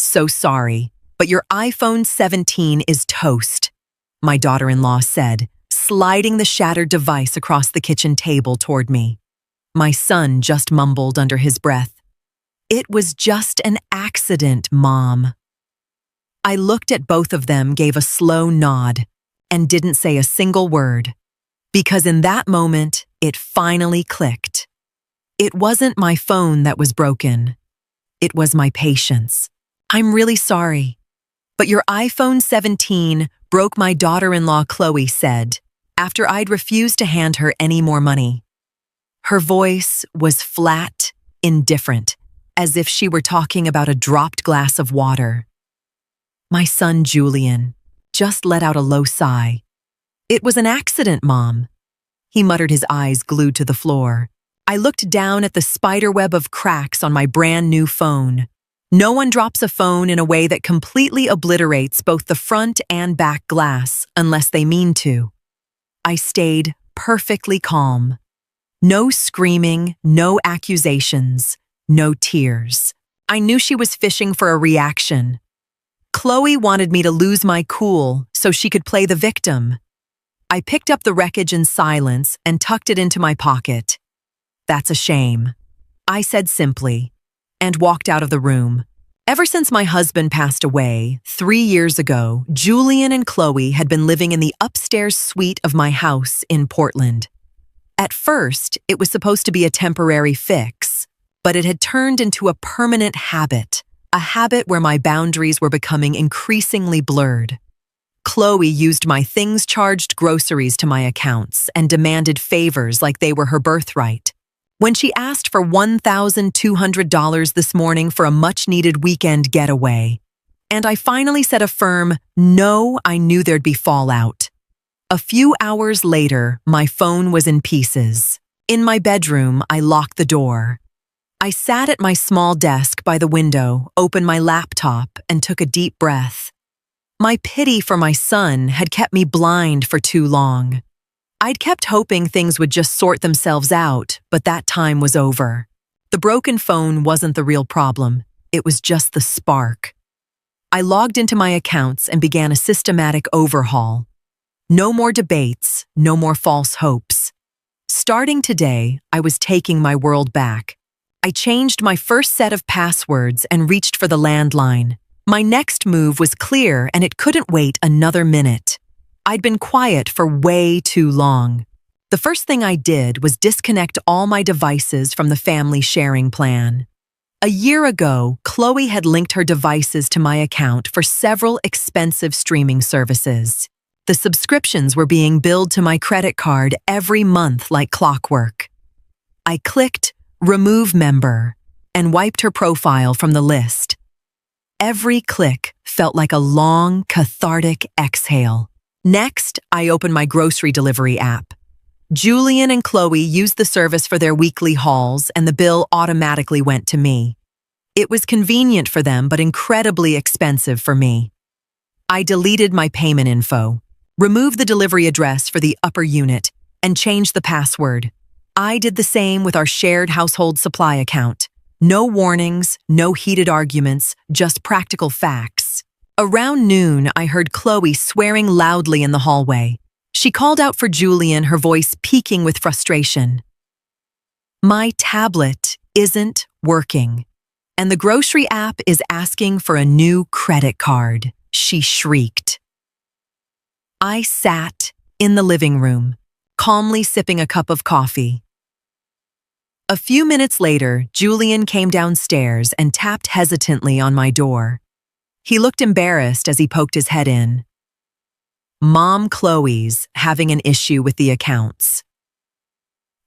so sorry, but your iPhone 17 is toast," my daughter-in-law said, sliding the shattered device across the kitchen table toward me. My son just mumbled under his breath, "It was just an accident, Mom." I looked at both of them, gave a slow nod, and didn't say a single word, because in that moment, it finally clicked. It wasn't my phone that was broken. It was my patience. "I'm really sorry, but your iPhone 17 broke," my daughter-in-law Chloe said, after I'd refused to hand her any more money. Her voice was flat, indifferent, as if she were talking about a dropped glass of water. My son Julian just let out a low sigh. "It was an accident, Mom." He muttered, his eyes glued to the floor. I looked down at the spiderweb of cracks on my brand new phone. No one drops a phone in a way that completely obliterates both the front and back glass unless they mean to. I stayed perfectly calm. No screaming, no accusations, no tears. I knew she was fishing for a reaction. Chloe wanted me to lose my cool so she could play the victim. I picked up the wreckage in silence and tucked it into my pocket. "That's a shame," I said simply, and walked out of the room. Ever since my husband passed away 3 years ago, Julian and Chloe had been living in the upstairs suite of my house in Portland. At first, it was supposed to be a temporary fix, but it had turned into a permanent habit, a habit where my boundaries were becoming increasingly blurred. Chloe used my things-charged groceries to my accounts and demanded favors like they were her birthright. When she asked for $1,200 this morning for a much-needed weekend getaway, and I finally said a firm no, I knew there'd be fallout. A few hours later, my phone was in pieces. In my bedroom, I locked the door. I sat at my small desk by the window, opened my laptop, and took a deep breath. My pity for my son had kept me blind for too long. I'd kept hoping things would just sort themselves out, but that time was over. The broken phone wasn't the real problem. It was just the spark. I logged into my accounts and began a systematic overhaul. No more debates, no more false hopes. Starting today, I was taking my world back. I changed my first set of passwords and reached for the landline. My next move was clear, and it couldn't wait another minute. I'd been quiet for way too long. The first thing I did was disconnect all my devices from the family sharing plan. A year ago, Chloe had linked her devices to my account for several expensive streaming services. The subscriptions were being billed to my credit card every month like clockwork. I clicked Remove Member and wiped her profile from the list. Every click felt like a long, cathartic exhale. Next, I opened my grocery delivery app. Julian and Chloe used the service for their weekly hauls, and the bill automatically went to me. It was convenient for them, but incredibly expensive for me. I deleted my payment info, removed the delivery address for the upper unit, and changed the password. I did the same with our shared household supply account. No warnings, no heated arguments, just practical facts. Around noon, I heard Chloe swearing loudly in the hallway. She called out for Julian, her voice peaking with frustration. "My tablet isn't working, and the grocery app is asking for a new credit card," she shrieked. I sat in the living room, calmly sipping a cup of coffee. A few minutes later, Julian came downstairs and tapped hesitantly on my door. He looked embarrassed as he poked his head in. "Mom, Chloe's having an issue with the accounts."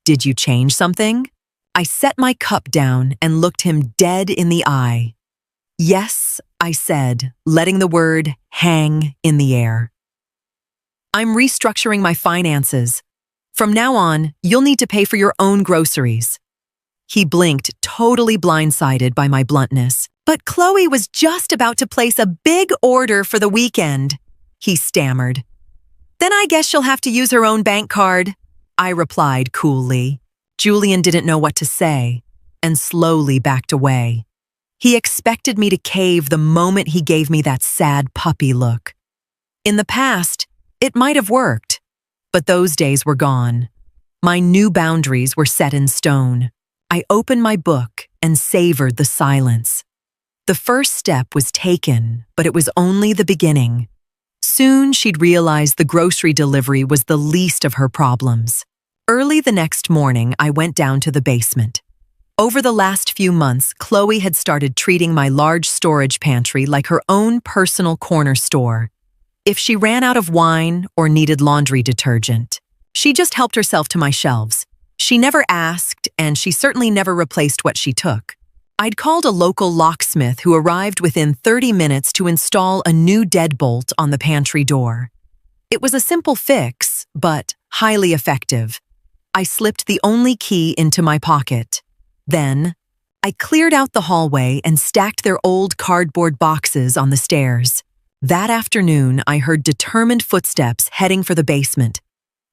"Did you change something?" I set my cup down and looked him dead in the eye. "Yes," I said, letting the word hang in the air. "I'm restructuring my finances. From now on, you'll need to pay for your own groceries." He blinked, totally blindsided by my bluntness. "But Chloe was just about to place a big order for the weekend," he stammered. "Then I guess she'll have to use her own bank card," I replied coolly. Julian didn't know what to say and slowly backed away. He expected me to cave the moment he gave me that sad puppy look. In the past, it might have worked, but those days were gone. My new boundaries were set in stone. I opened my book and savored the silence. The first step was taken, but it was only the beginning. Soon she'd realize the grocery delivery was the least of her problems. Early the next morning, I went down to the basement. Over the last few months, Chloe had started treating my large storage pantry like her own personal corner store. If she ran out of wine or needed laundry detergent, she just helped herself to my shelves. She never asked, and she certainly never replaced what she took. I'd called a local locksmith who arrived within 30 minutes to install a new deadbolt on the pantry door. It was a simple fix, but highly effective. I slipped the only key into my pocket. Then, I cleared out the hallway and stacked their old cardboard boxes on the stairs. That afternoon, I heard determined footsteps heading for the basement.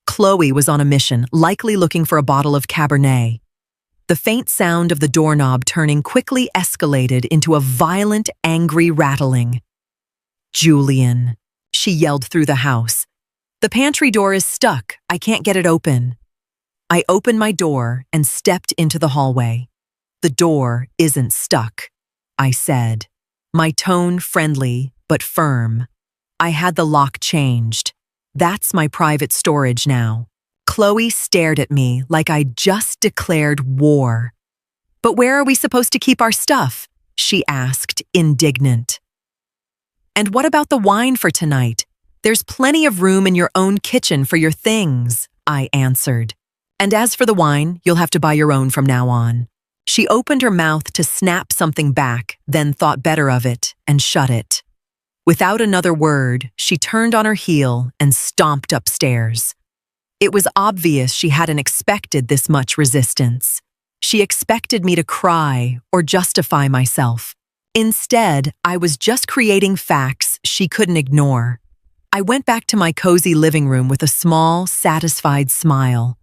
Chloe was on a mission, likely looking for a bottle of Cabernet. The faint sound of the doorknob turning quickly escalated into a violent, angry rattling. "Julian," she yelled through the house. "The pantry door is stuck. I can't get it open." I opened my door and stepped into the hallway. "The door isn't stuck," I said, my tone friendly but firm. I had the lock changed. That's my private storage now. Chloe stared at me like I'd just declared war. "But where are we supposed to keep our stuff?" she asked, indignant. "And what about the wine for tonight? There's plenty of room in your own kitchen for your things," I answered. "And as for the wine, you'll have to buy your own from now on." She opened her mouth to snap something back, then thought better of it and shut it. Without another word, she turned on her heel and stomped upstairs. It was obvious she hadn't expected this much resistance. She expected me to cry or justify myself. Instead, I was just creating facts she couldn't ignore. I went back to my cozy living room with a small, satisfied smile.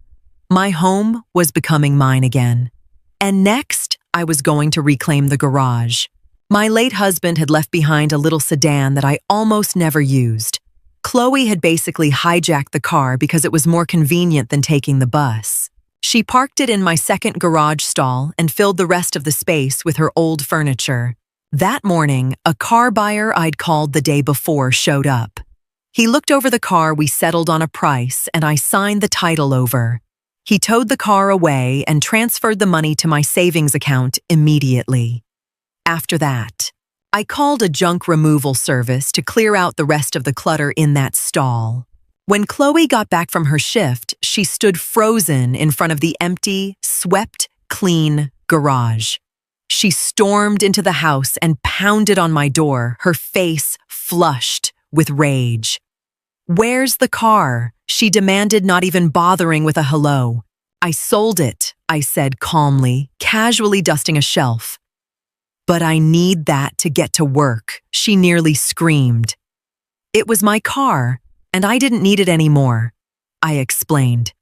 My home was becoming mine again. And next, I was going to reclaim the garage. My late husband had left behind a little sedan that I almost never used. Chloe had basically hijacked the car because it was more convenient than taking the bus. She parked it in my second garage stall and filled the rest of the space with her old furniture. That morning, a car buyer I'd called the day before showed up. He looked over the car, we settled on a price, and I signed the title over. He towed the car away and transferred the money to my savings account immediately. After that, I called a junk removal service to clear out the rest of the clutter in that stall. When Chloe got back from her shift, she stood frozen in front of the empty, swept, clean garage. She stormed into the house and pounded on my door, her face flushed with rage. "Where's the car?" she demanded, not even bothering with a hello. "I sold it," I said calmly, casually dusting a shelf. "But I need that to get to work," she nearly screamed. "It was my car, and I didn't need it anymore," I explained.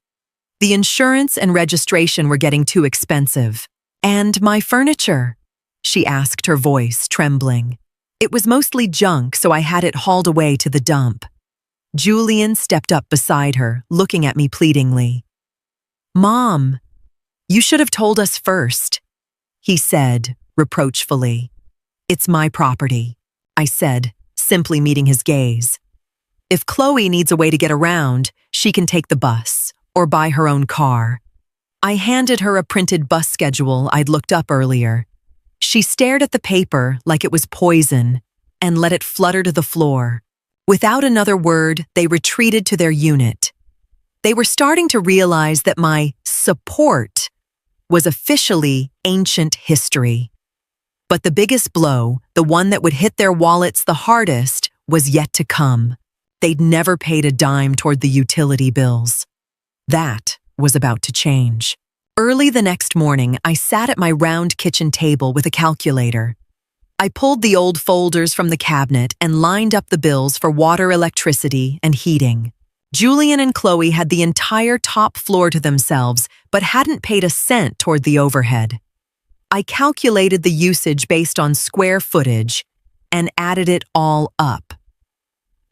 "The insurance and registration were getting too expensive. And my furniture?" she asked, her voice trembling. "It was mostly junk, so I had it hauled away to the dump." Julian stepped up beside her, looking at me pleadingly. "Mom, you should have told us first," he said reproachfully. "It's my property," I said, simply meeting his gaze. "If Chloe needs a way to get around, she can take the bus or buy her own car." I handed her a printed bus schedule I'd looked up earlier. She stared at the paper like it was poison and let it flutter to the floor. Without another word, they retreated to their unit. They were starting to realize that my support was officially ancient history. But the biggest blow, the one that would hit their wallets the hardest, was yet to come. They'd never paid a dime toward the utility bills. That was about to change. Early the next morning, I sat at my round kitchen table with a calculator. I pulled the old folders from the cabinet and lined up the bills for water, electricity, and heating. Julian and Chloe had the entire top floor to themselves, but hadn't paid a cent toward the overhead. I calculated the usage based on square footage and added it all up.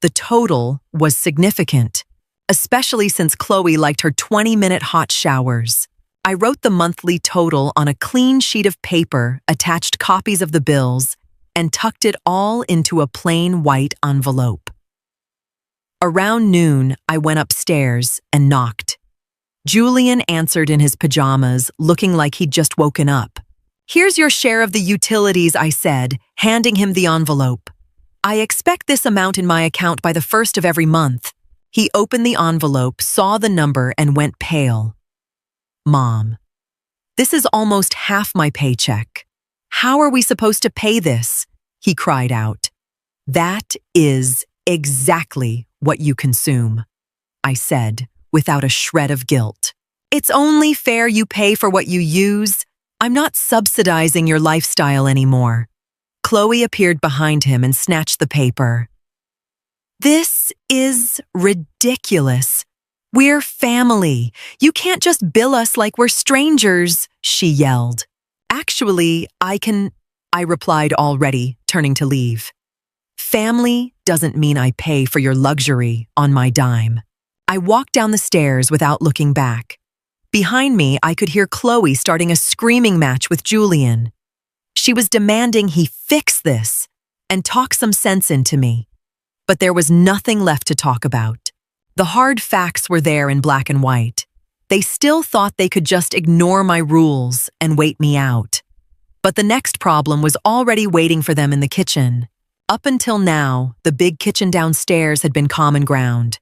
The total was significant, especially since Chloe liked her 20-minute hot showers. I wrote the monthly total on a clean sheet of paper, attached copies of the bills, and tucked it all into a plain white envelope. Around noon, I went upstairs and knocked. Julian answered in his pajamas, looking like he'd just woken up. "Here's your share of the utilities," I said, handing him the envelope. "I expect this amount in my account by the 1st of every month." He opened the envelope, saw the number, and went pale. "Mom, this is almost half my paycheck. How are we supposed to pay this?" he cried out. "That is exactly what you consume," I said, without a shred of guilt. "It's only fair you pay for what you use. I'm not subsidizing your lifestyle anymore." Chloe appeared behind him and snatched the paper. "This is ridiculous. We're family. You can't just bill us like we're strangers," she yelled. "Actually, I replied, already turning to leave. "Family doesn't mean I pay for your luxury on my dime." I walked down the stairs without looking back. Behind me, I could hear Chloe starting a screaming match with Julian. She was demanding he fix this and talk some sense into me. But there was nothing left to talk about. The hard facts were there in black and white. They still thought they could just ignore my rules and wait me out. But the next problem was already waiting for them in the kitchen. Up until now, the big kitchen downstairs had been common ground.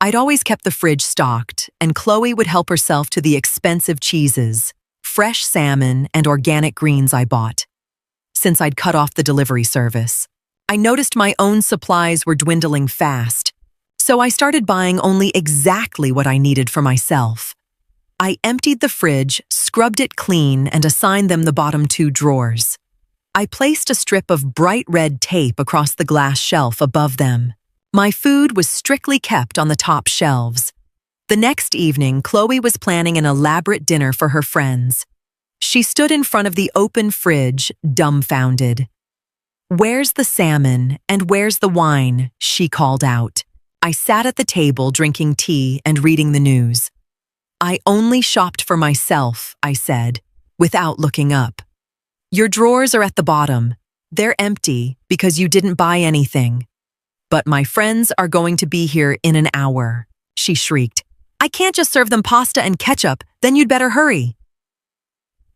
I'd always kept the fridge stocked, and Chloe would help herself to the expensive cheeses, fresh salmon, and organic greens I bought. Since I'd cut off the delivery service, I noticed my own supplies were dwindling fast, so I started buying only exactly what I needed for myself. I emptied the fridge, scrubbed it clean, and assigned them the bottom 2 drawers. I placed a strip of bright red tape across the glass shelf above them. My food was strictly kept on the top shelves. The next evening, Chloe was planning an elaborate dinner for her friends. She stood in front of the open fridge, dumbfounded. "Where's the salmon and where's the wine?" she called out. I sat at the table drinking tea and reading the news. "I only shopped for myself," I said, without looking up. "Your drawers are at the bottom. They're empty because you didn't buy anything." "But my friends are going to be here in an hour," she shrieked. "I can't just serve them pasta and ketchup, then you'd better hurry."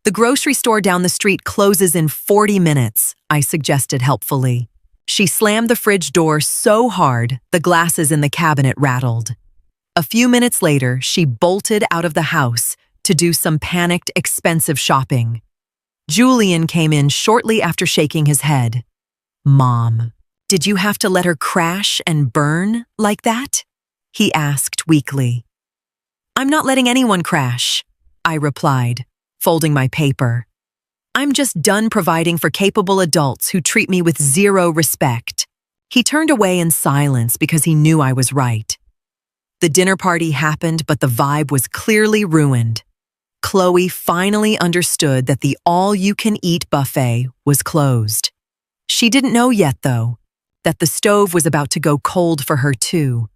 "The grocery store down the street closes in 40 minutes, I suggested helpfully. She slammed the fridge door so hard, the glasses in the cabinet rattled. A few minutes later, she bolted out of the house to do some panicked, expensive shopping. Julian came in shortly after shaking his head. "Mom, did you have to let her crash and burn like that?" he asked weakly. "I'm not letting anyone crash," I replied, folding my paper. "I'm just done providing for capable adults who treat me with zero respect." He turned away in silence because he knew I was right. The dinner party happened, but the vibe was clearly ruined. Chloe finally understood that the all-you-can-eat buffet was closed. She didn't know yet, though, that the stove was about to go cold for her too.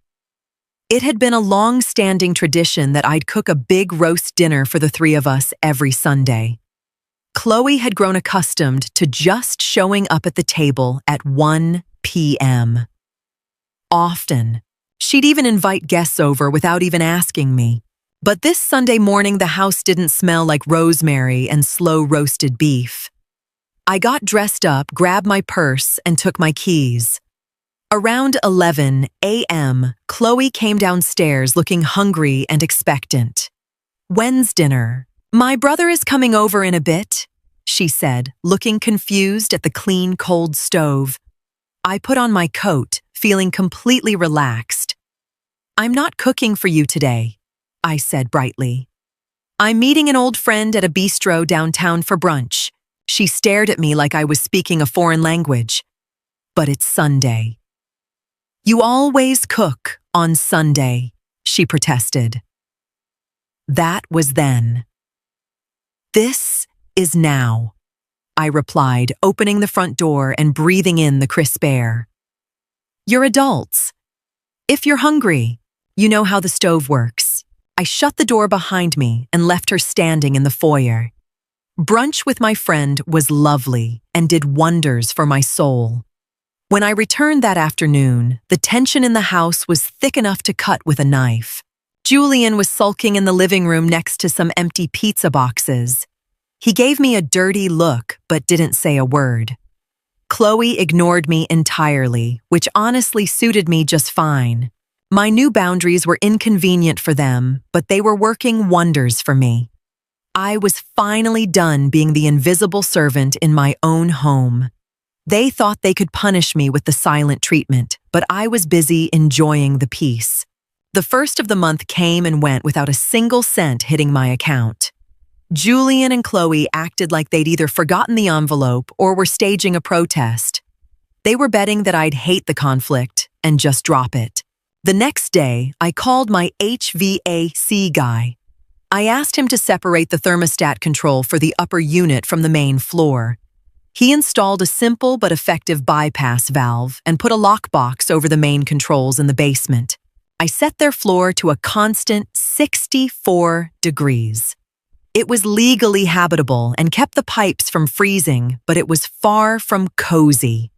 It had been a long-standing tradition that I'd cook a big roast dinner for the 3 of us every Sunday. Chloe had grown accustomed to just showing up at the table at 1 p.m. Often, she'd even invite guests over without even asking me. But this Sunday morning, the house didn't smell like rosemary and slow-roasted beef. I got dressed up, grabbed my purse, and took my keys. Around 11 a.m., Chloe came downstairs looking hungry and expectant. "When's dinner?" "My brother is coming over in a bit," she said, looking confused at the clean, cold stove. I put on my coat, feeling completely relaxed. "I'm not cooking for you today," I said brightly. "I'm meeting an old friend at a bistro downtown for brunch." She stared at me like I was speaking a foreign language. "But it's Sunday." "You always cook on Sunday," she protested. That was then. This is now," I replied, opening the front door and breathing in the crisp air. "You're adults. If you're hungry, you know how the stove works." I shut the door behind me and left her standing in the foyer. Brunch with my friend was lovely and did wonders for my soul. When I returned that afternoon, the tension in the house was thick enough to cut with a knife. Julian was sulking in the living room next to some empty pizza boxes. He gave me a dirty look but didn't say a word. Chloe ignored me entirely, which honestly suited me just fine. My new boundaries were inconvenient for them, but they were working wonders for me. I was finally done being the invisible servant in my own home. They thought they could punish me with the silent treatment, but I was busy enjoying the peace. The first of the month came and went without a single cent hitting my account. Julian and Chloe acted like they'd either forgotten the envelope or were staging a protest. They were betting that I'd hate the conflict and just drop it. The next day, I called my HVAC guy. I asked him to separate the thermostat control for the upper unit from the main floor. He installed a simple but effective bypass valve and put a lockbox over the main controls in the basement. I set their floor to a constant 64 degrees. It was legally habitable and kept the pipes from freezing, but it was far from cozy.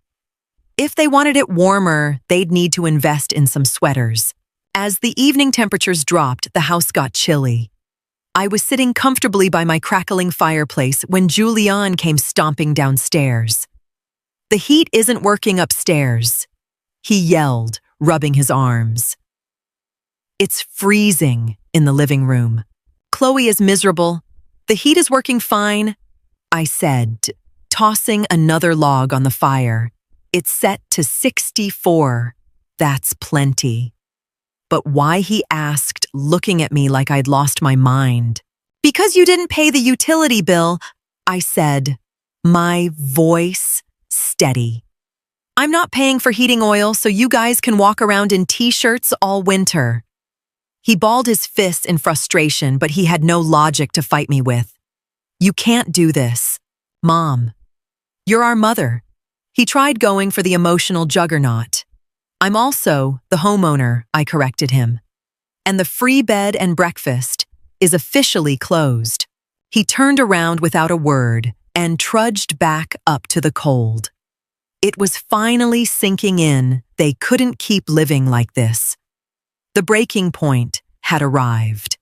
If they wanted it warmer, they'd need to invest in some sweaters. As the evening temperatures dropped, the house got chilly. I was sitting comfortably by my crackling fireplace when Julian came stomping downstairs. "The heat isn't working upstairs," he yelled, rubbing his arms. "It's freezing in the living room. Chloe is miserable. The heat is working fine," I said, tossing another log on the fire. "It's set to 64. That's plenty." But why, he asked, looking at me like I'd lost my mind. "Because you didn't pay the utility bill," I said, my voice steady. "I'm not paying for heating oil, so you guys can walk around in t-shirts all winter." He balled his fists in frustration, but he had no logic to fight me with. "You can't do this, Mom. You're our mother." He tried going for the emotional juggernaut. "I'm also the homeowner," I corrected him. "And the free bed and breakfast is officially closed." He turned around without a word and trudged back up to the cold. It was finally sinking in they couldn't keep living like this. The breaking point had arrived.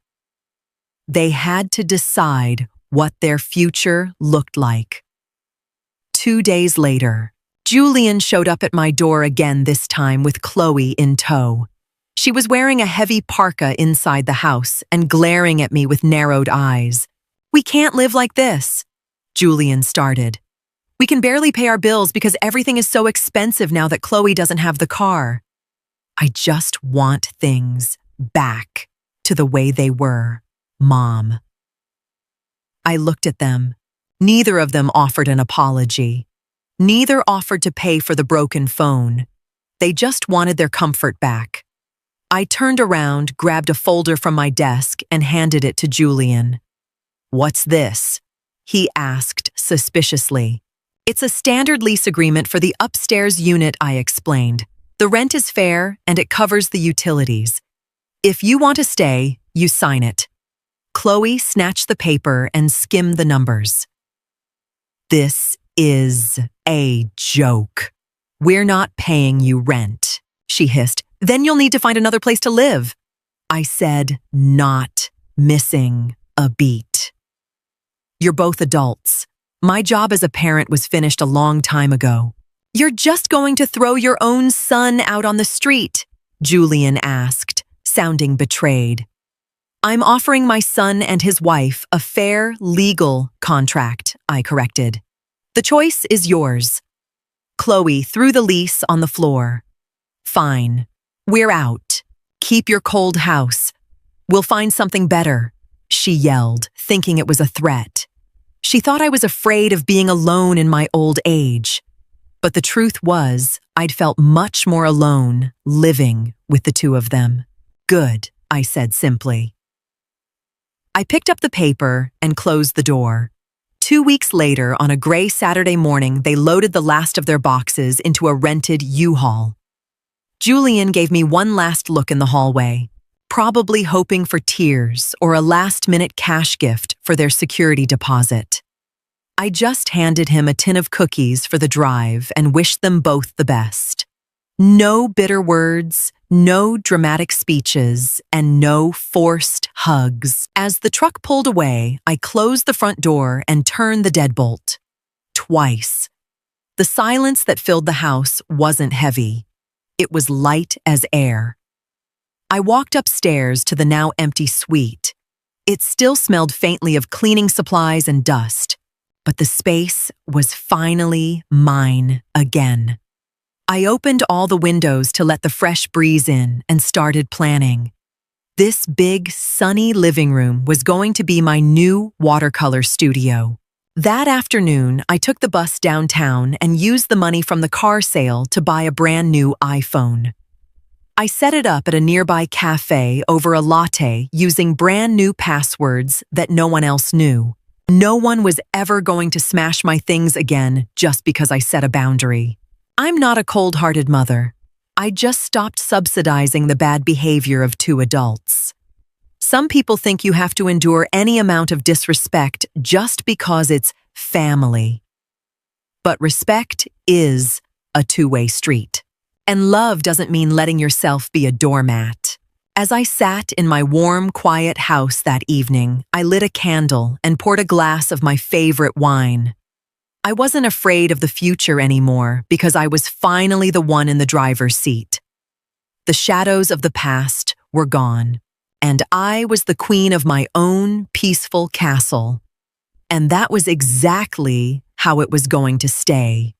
They had to decide what their future looked like. 2 days later, Julian showed up at my door again, this time with Chloe in tow. She was wearing a heavy parka inside the house and glaring at me with narrowed eyes. "We can't live like this," Julian started. "We can barely pay our bills because everything is so expensive now that Chloe doesn't have the car. I just want things back to the way they were, Mom." I looked at them. Neither of them offered an apology. Neither offered to pay for the broken phone. They just wanted their comfort back. I turned around, grabbed a folder from my desk, and handed it to Julian. "What's this?" he asked suspiciously. "It's a standard lease agreement for the upstairs unit," I explained. "The rent is fair and it covers the utilities. If you want to stay, you sign it." Chloe snatched the paper and skimmed the numbers. "This is a joke. We're not paying you rent," she hissed. "Then you'll need to find another place to live," I said, not missing a beat. "You're both adults. My job as a parent was finished a long time ago." "You're just going to throw your own son out on the street?" Julian asked, sounding betrayed. "I'm offering my son and his wife a fair, legal contract," I corrected. "The choice is yours." Chloe threw the lease on the floor. "Fine. We're out. Keep your cold house. We'll find something better," she yelled, thinking it was a threat. She thought I was afraid of being alone in my old age. But the truth was, I'd felt much more alone living with the two of them. "Good," I said simply. I picked up the paper and closed the door. 2 weeks later, on a gray Saturday morning, they loaded the last of their boxes into a rented U-Haul. Julian gave me one last look in the hallway, probably hoping for tears or a last-minute cash gift for their security deposit. I just handed him a tin of cookies for the drive and wished them both the best. No bitter words, no dramatic speeches, and no forced hugs. As the truck pulled away, I closed the front door and turned the deadbolt. Twice. The silence that filled the house wasn't heavy. It was light as air. I walked upstairs to the now empty suite. It still smelled faintly of cleaning supplies and dust, but the space was finally mine again. I opened all the windows to let the fresh breeze in and started planning. This big, sunny living room was going to be my new watercolor studio. That afternoon, I took the bus downtown and used the money from the car sale to buy a brand new iPhone. I set it up at a nearby cafe over a latte using brand new passwords that no one else knew. No one was ever going to smash my things again just because I set a boundary. I'm not a cold-hearted mother. I just stopped subsidizing the bad behavior of two adults. Some people think you have to endure any amount of disrespect just because it's family. But respect is a two-way street. And love doesn't mean letting yourself be a doormat. As I sat in my warm, quiet house that evening, I lit a candle and poured a glass of my favorite wine. I wasn't afraid of the future anymore because I was finally the one in the driver's seat. The shadows of the past were gone, and I was the queen of my own peaceful castle. And that was exactly how it was going to stay.